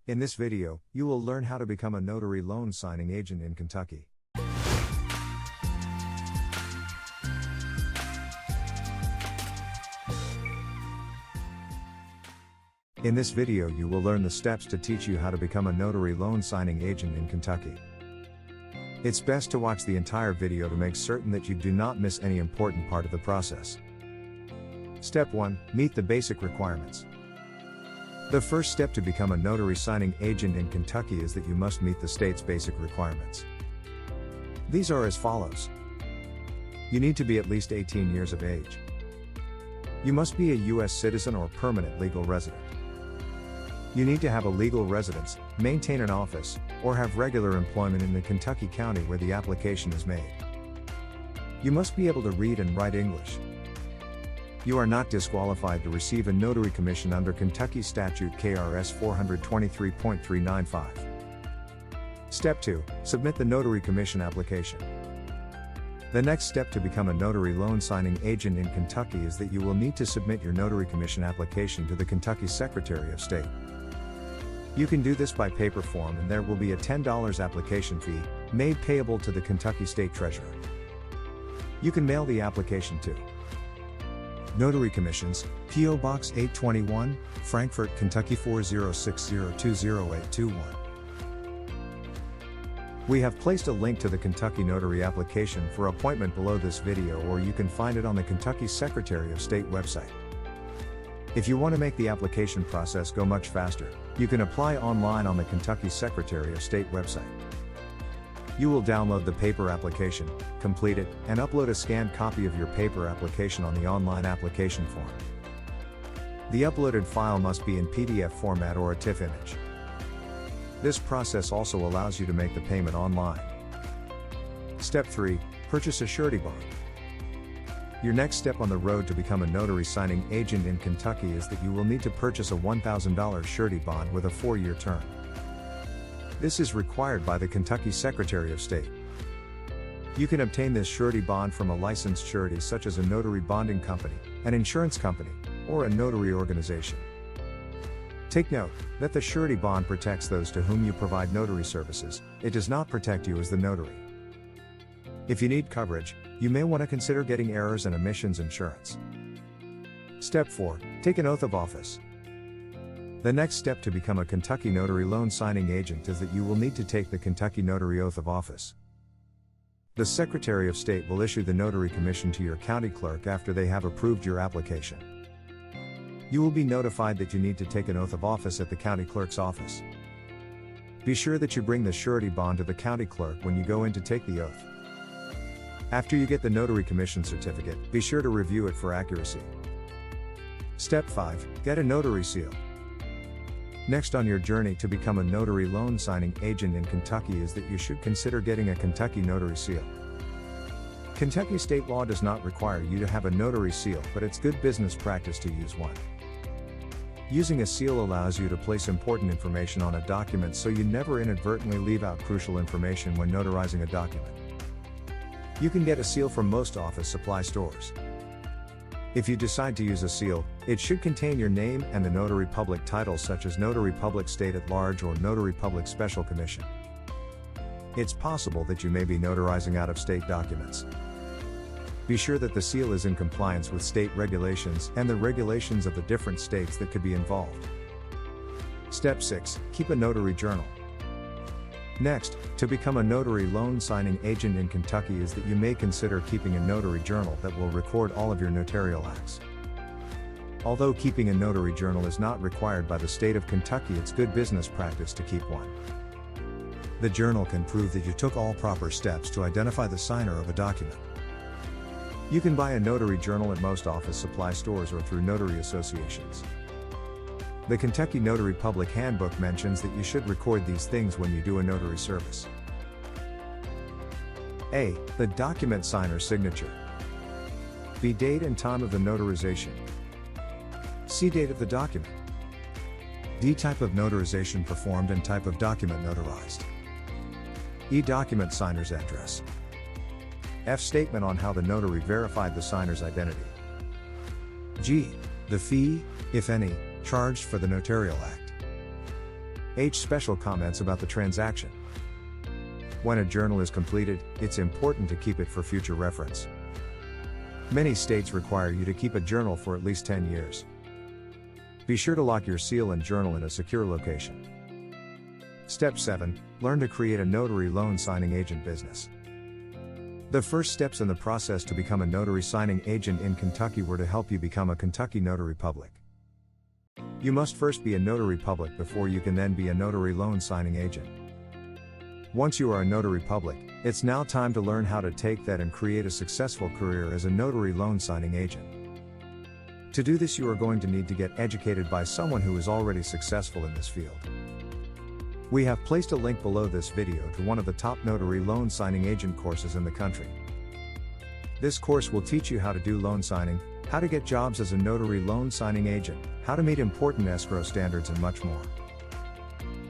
In this video, you will learn how to become a notary loan signing agent in Kentucky. In this video you will learn the steps to teach you how to become a notary loan signing agent in Kentucky. It's best to watch the entire video to make certain that you do not miss any important part of the process. Step 1. Meet the basic requirements. The first step to become a notary signing agent in Kentucky is that you must meet the state's basic requirements. These are as follows. You need to be at least 18 years of age. You must be a U.S. citizen or permanent legal resident. You need to have a legal residence, maintain an office, or have regular employment in the Kentucky county where the application is made. You must be able to read and write English. You are not disqualified to receive a notary commission under Kentucky Statute KRS 423.395. Step 2. Submit the notary commission application. The next step to become a notary loan signing agent in Kentucky is that you will need to submit your notary commission application to the Kentucky Secretary of State. You can do this by paper form and there will be a $10 application fee, made payable to the Kentucky State Treasurer. You can mail the application to Notary Commissions, P.O. Box 821, Frankfort, Kentucky 406020821. We have placed a link to the Kentucky Notary application for appointment below this video, or you can find it on the Kentucky Secretary of State website. If you want to make the application process go much faster, you can apply online on the Kentucky Secretary of State website. You will download the paper application, complete it, and upload a scanned copy of your paper application on the online application form. The uploaded file must be in PDF format or a TIFF image. This process also allows you to make the payment online. Step 3. Purchase a surety bond. Your next step on the road to become a notary signing agent in Kentucky is that you will need to purchase a $1,000 surety bond with a 4-year term. This is required by the Kentucky Secretary of State. You can obtain this surety bond from a licensed surety such as a notary bonding company, an insurance company, or a notary organization. Take note that the surety bond protects those to whom you provide notary services. It does not protect you as the notary. If you need coverage, you may want to consider getting errors and omissions insurance. Step 4. Take an oath of office. The next step to become a Kentucky notary loan signing agent is that you will need to take the Kentucky Notary Oath of Office. The Secretary of State will issue the notary commission to your county clerk after they have approved your application. You will be notified that you need to take an oath of office at the county clerk's office. Be sure that you bring the surety bond to the county clerk when you go in to take the oath. After you get the notary commission certificate, be sure to review it for accuracy. Step 5. Get a notary seal. Next on your journey to become a notary loan signing agent in Kentucky is that you should consider getting a Kentucky notary seal. Kentucky state law does not require you to have a notary seal, but it's good business practice to use one. Using a seal allows you to place important information on a document so you never inadvertently leave out crucial information when notarizing a document. You can get a seal from most office supply stores. If you decide to use a seal, it should contain your name and the notary public titles such as Notary Public State at Large or Notary Public Special Commission. It's possible that you may be notarizing out-of-state documents. Be sure that the seal is in compliance with state regulations and the regulations of the different states that could be involved. Step 6. Keep a notary journal. Next, to become a notary loan signing agent in Kentucky is that you may consider keeping a notary journal that will record all of your notarial acts. Although keeping a notary journal is not required by the state of Kentucky, it's good business practice to keep one. The journal can prove that you took all proper steps to identify the signer of a document. You can buy a notary journal at most office supply stores or through notary associations. The Kentucky Notary Public Handbook mentions that you should record these things when you do a notary service. A. The document signer's signature. B. Date and time of the notarization. C. Date of the document. D. Type of notarization performed and type of document notarized. E. Document signer's address. F. Statement on how the notary verified the signer's identity. G. The fee, if any, charged for the notarial act. Special comments about the transaction. When a journal is completed, it's important to keep it for future reference. Many states require you to keep a journal for at least 10 years. Be sure to lock your seal and journal in a secure location. Step 7. Learn to create a notary loan signing agent business. The first steps in the process to become a notary signing agent in Kentucky were to help you become a Kentucky notary public. You must first be a notary public before you can then be a notary loan signing agent. Once you are a notary public, it's now time to learn how to take that and create a successful career as a notary loan signing agent. To do this, you are going to need to get educated by someone who is already successful in this field. We have placed a link below this video to one of the top notary loan signing agent courses in the country. This course will teach you how to do loan signing, how to get jobs as a notary loan signing agent, how to meet important escrow standards, and much more.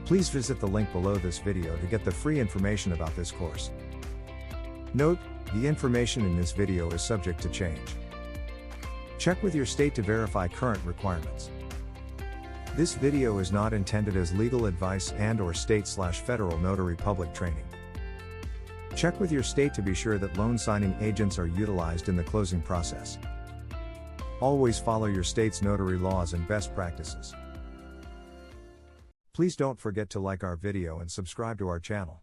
Please visit the link below this video to get the free information about this course. Note, the information in this video is subject to change. Check with your state to verify current requirements. This video is not intended as legal advice and/or state/federal notary public training. Check with your state to be sure that loan signing agents are utilized in the closing process. Always follow your state's notary laws and best practices. Please don't forget to like our video and subscribe to our channel.